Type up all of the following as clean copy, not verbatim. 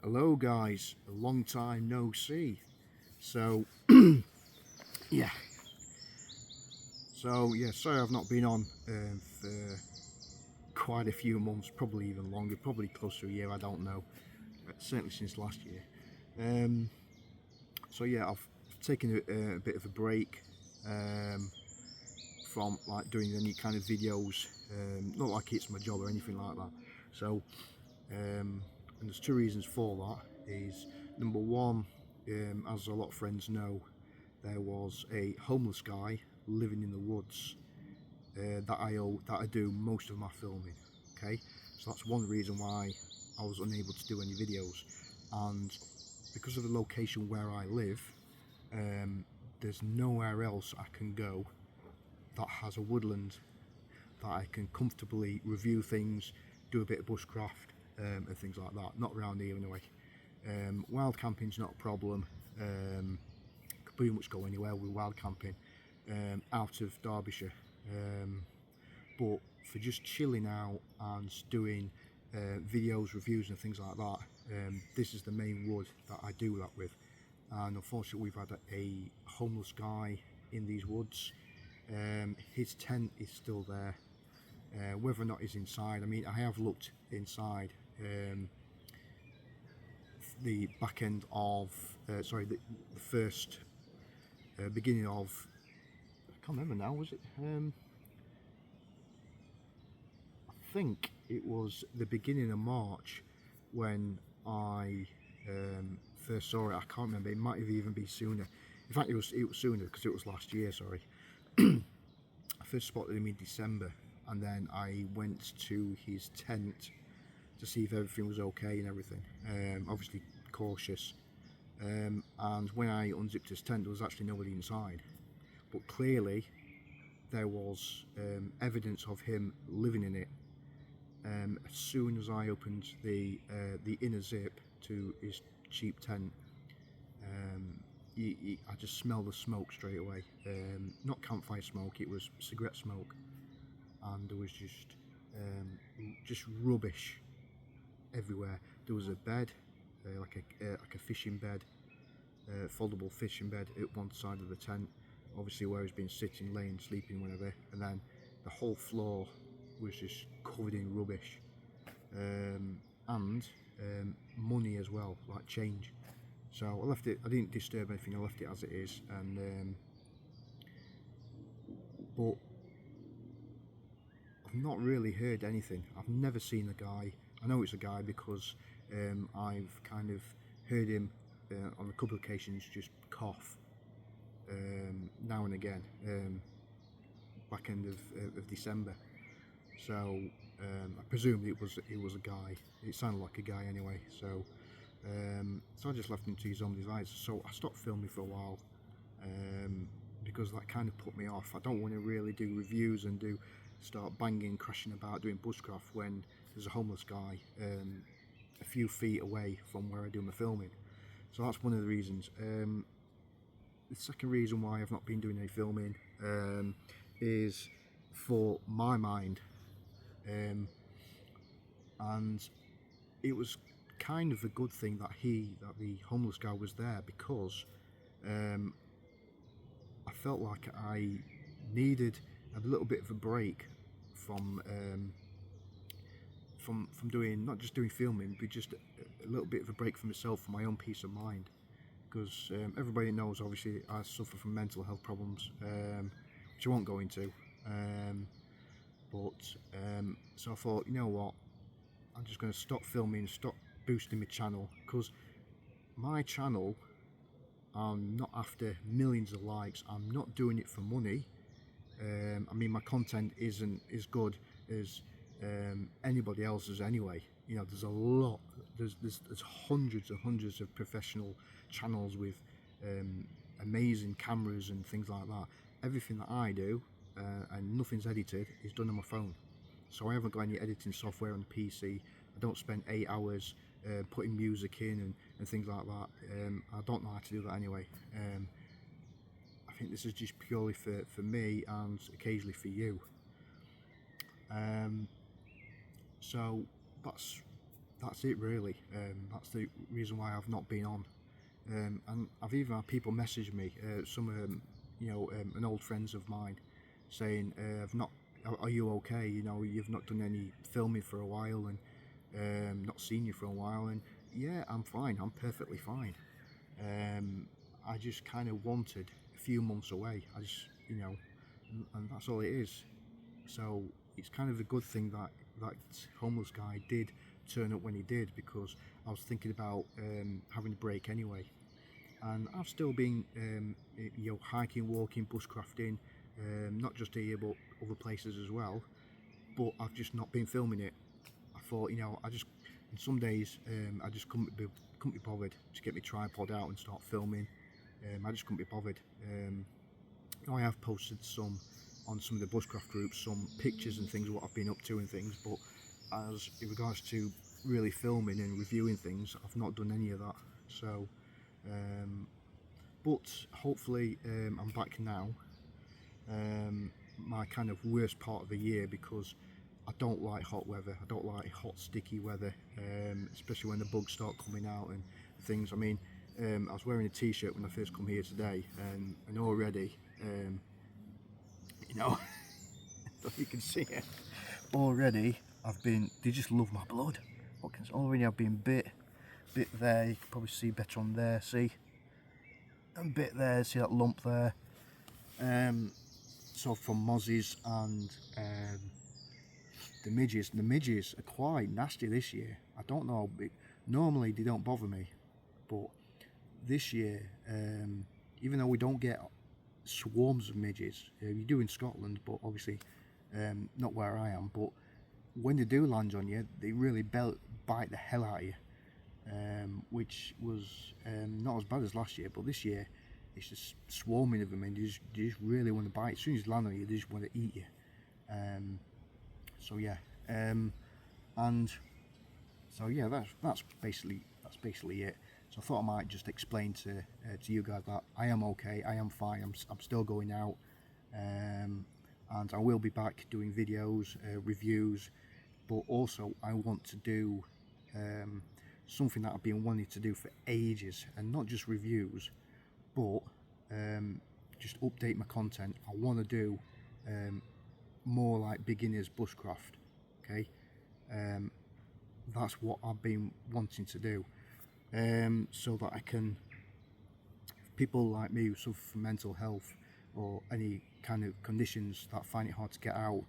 Hello guys, a long time no see. So yeah, sorry I've not been on for quite a few months, probably even longer, probably close to a year, I don't know, but certainly since last year. I've taken a bit of a break from like doing any kind of videos, not like it's my job or anything like that. So and there's two reasons for that. Is number one, as a lot of friends know, there was a homeless guy living in the woods that I do most of my filming. Okay, so that's one reason why I was unable to do any videos, and because of the location where I live, there's nowhere else I can go that has a woodland that I can comfortably review things, do a bit of bushcraft and things like that. Not around here anyway. Wild camping's not a problem. Could pretty much go anywhere with wild camping out of Derbyshire. But for just chilling out and doing videos, reviews and things like that, this is the main wood that I do that with. And unfortunately we've had a homeless guy in these woods. His tent is still there. Whether or not he's inside, I mean, I have looked inside the back end of, the first beginning of, I can't remember now, was it? I think it was the beginning of March when I first saw it. I can't remember, it might have even been sooner. In fact, it was sooner because it was last year, sorry. I first spotted him in December, and then I went to his tent to see if everything was okay and everything. Obviously cautious. And when I unzipped his tent, there was actually nobody inside. But clearly there was evidence of him living in it. As soon as I opened the inner zip to his cheap tent, I just smelled the smoke straight away. Not campfire smoke, it was cigarette smoke, and there was just rubbish everywhere. There was a bed, like a fishing bed, foldable fishing bed at one side of the tent, obviously where he's been sitting, laying, sleeping, whatever, and then the whole floor was just covered in rubbish, and money as well, like change. So I left it, I didn't disturb anything, I left it as it is, and but I've not really heard anything. I've never seen the guy. I know it's a guy because I've kind of heard him on a couple of occasions just cough now and again, back end of December. So I presumed it was a guy. It sounded like a guy anyway. So I just left him to his own devices. So I stopped filming for a while because that kind of put me off. I don't want to really do reviews and start banging, crashing about, doing bushcraft when there's a homeless guy a few feet away from where I do my filming. So that's one of the reasons. The second reason why I've not been doing any filming is for my mind, and it was kind of a good thing that the homeless guy was there, because I felt like I needed a little bit of a break from doing, not just doing filming, but just a little bit of a break for myself, for my own peace of mind. Because everybody knows, obviously, I suffer from mental health problems, which I won't go into. So I thought, you know what, I'm just going to stop filming, stop boosting my channel, because my channel, I'm not after millions of likes. I'm not doing it for money. I mean, my content isn't as good as anybody else's anyway. You know, there's a lot, there's hundreds and hundreds of professional channels with amazing cameras and things like that. Everything that I do, and nothing's edited, is done on my phone. So I haven't got any editing software on the PC. I don't spend 8 hours putting music in and things like that. I don't know how to do that anyway. I think this is just purely for me and occasionally for you. So that's that's it really. That's the reason why I've not been on. And I've even had people message me, some an old friends of mine, saying, "I've not. Are you okay? You know, you've not done any filming for a while, and not seen you for a while." And yeah, I'm fine. I'm perfectly fine. I just kind of wanted a few months away. I just, and that's all it is. So it's kind of a good thing that that homeless guy did turn up when he did, because I was thinking about having a break anyway. And I've still been hiking, walking, bushcrafting, not just here but other places as well, but I've just not been filming it. I thought, I just, and some days I just couldn't be bothered to get my tripod out and start filming. I just couldn't be bothered. I have posted some on some of the bushcraft groups, some pictures and things, what I've been up to and things, but as in regards to really filming and reviewing things, I've not done any of that. So but hopefully I'm back now. My kind of worst part of the year, because I don't like hot weather. I don't like hot sticky weather, especially when the bugs start coming out and things. I mean, I was wearing a t-shirt when I first come here today, and already you can see it already. They just love my blood. Already I've been bit there. You can probably see better on there. See, and bit there. See that lump there. So from mozzies and the midges are quite nasty this year. I don't know. Normally they don't bother me, but this year, even though we don't get swarms of midges, you do in Scotland, but obviously not where I am. But when they do land on you, they really bite the hell out of you, which was not as bad as last year. But this year, it's just swarming of them, and they just really want to bite. As soon as they land on you, they just want to eat you. So yeah, and so yeah, that's basically it. So I thought I might just explain to you guys that I am okay, I am fine, I'm still going out, and I will be back doing videos, reviews, but also I want to do something that I've been wanting to do for ages, and not just reviews, but just update my content. I want to do more like beginners bushcraft, okay? That's what I've been wanting to do, so that I can, people like me who suffer from mental health or any kind of conditions that find it hard to get out,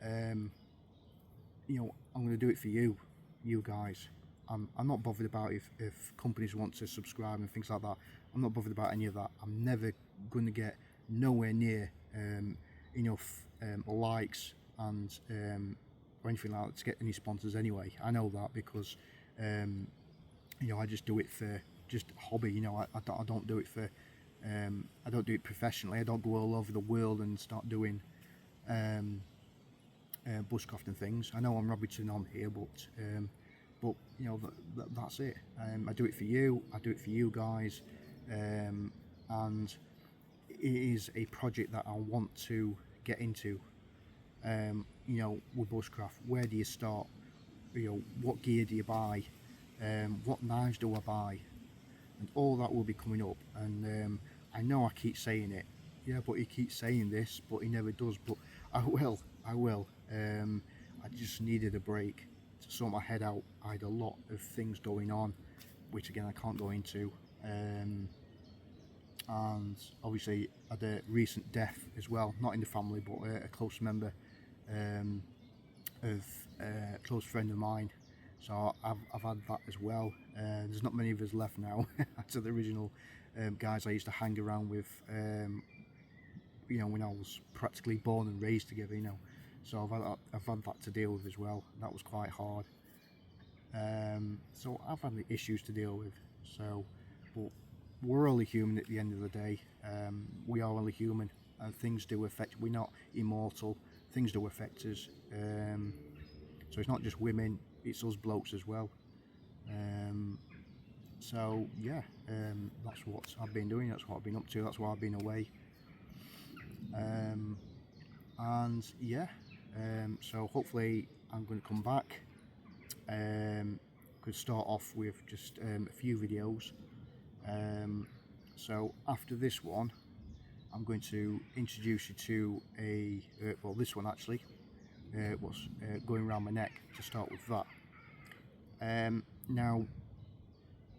I'm going to do it for you guys. I'm not bothered about if companies want to subscribe and things like that. I'm not bothered about any of that. I'm never going to get nowhere near enough likes and or anything like that to get any sponsors anyway. I know that, because I just do it for just hobby. I don't do it for I don't do it professionally. I don't go all over the world and start doing bushcraft and things. I know I'm rabbiting on here, but that's it. I do it for you. I do it for you guys, and it is a project that I want to get into. With bushcraft, where do you start? What gear do you buy? What knives do I buy? And all that will be coming up. And I know I keep saying it, yeah, but he keeps saying this, but he never does. But I will. I just needed a break to sort my head out. I had a lot of things going on, which again I can't go into. And obviously I had a recent death as well, not in the family, but a close member of a close friend of mine. So I've had that as well. There's not many of us left now after the original guys I used to hang around with, when I was practically born and raised together, So I've had that to deal with as well. That was quite hard. So I've had the issues to deal with. So, but we're only human at the end of the day. We are only human, and things do affect. We're not immortal. Things do affect us. So it's not just women; it's us blokes as well. So yeah, that's what I've been doing. That's what I've been up to. That's why I've been away. And yeah, so hopefully I'm going to come back could start off with just a few videos. So after this one, I'm going to introduce you to well, this one actually, what's going around my neck, to start with that. Now,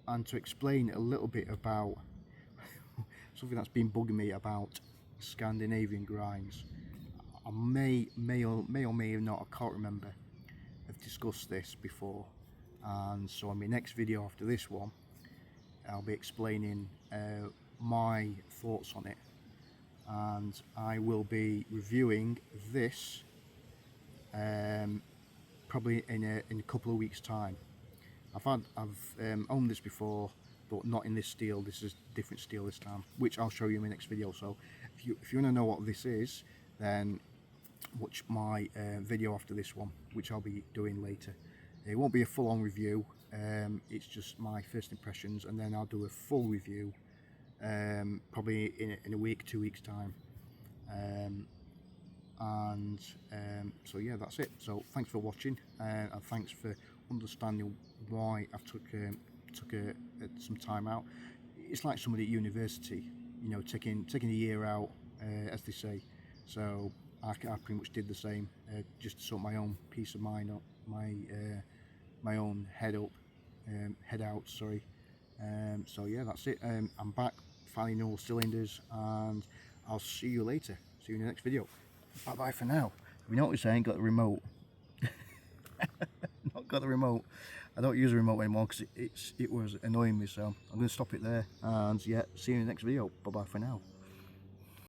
and to explain a little bit about something that's been bugging me about Scandinavian grinds. I may or may not, I can't remember, have discussed this before, and so in my next video after this one, I'll be explaining my thoughts on it, and I will be reviewing this probably in a couple of weeks' time. I've owned this before, but not in this steel. This is different steel this time, which I'll show you in my next video. So if you want to know what this is, then watch my video after this one, which I'll be doing later. It won't be a full-on review, it's just my first impressions, and then I'll do a full review probably in a week, 2 weeks time. So yeah, that's it. So thanks for watching, and thanks for understanding why I've took some time out. It's like somebody at university, you know, taking a year out, as they say. So I pretty much did the same, just to sort my own peace of mind up, my own head out. Sorry. So yeah, that's it. I'm back, firing all cylinders, and I'll see you later. See you in the next video. Bye bye for now. You notice I ain't got the remote. Not got the remote. I don't use a remote anymore because it was annoying me, so I'm going to stop it there, and yeah, see you in the next video. Bye bye for now.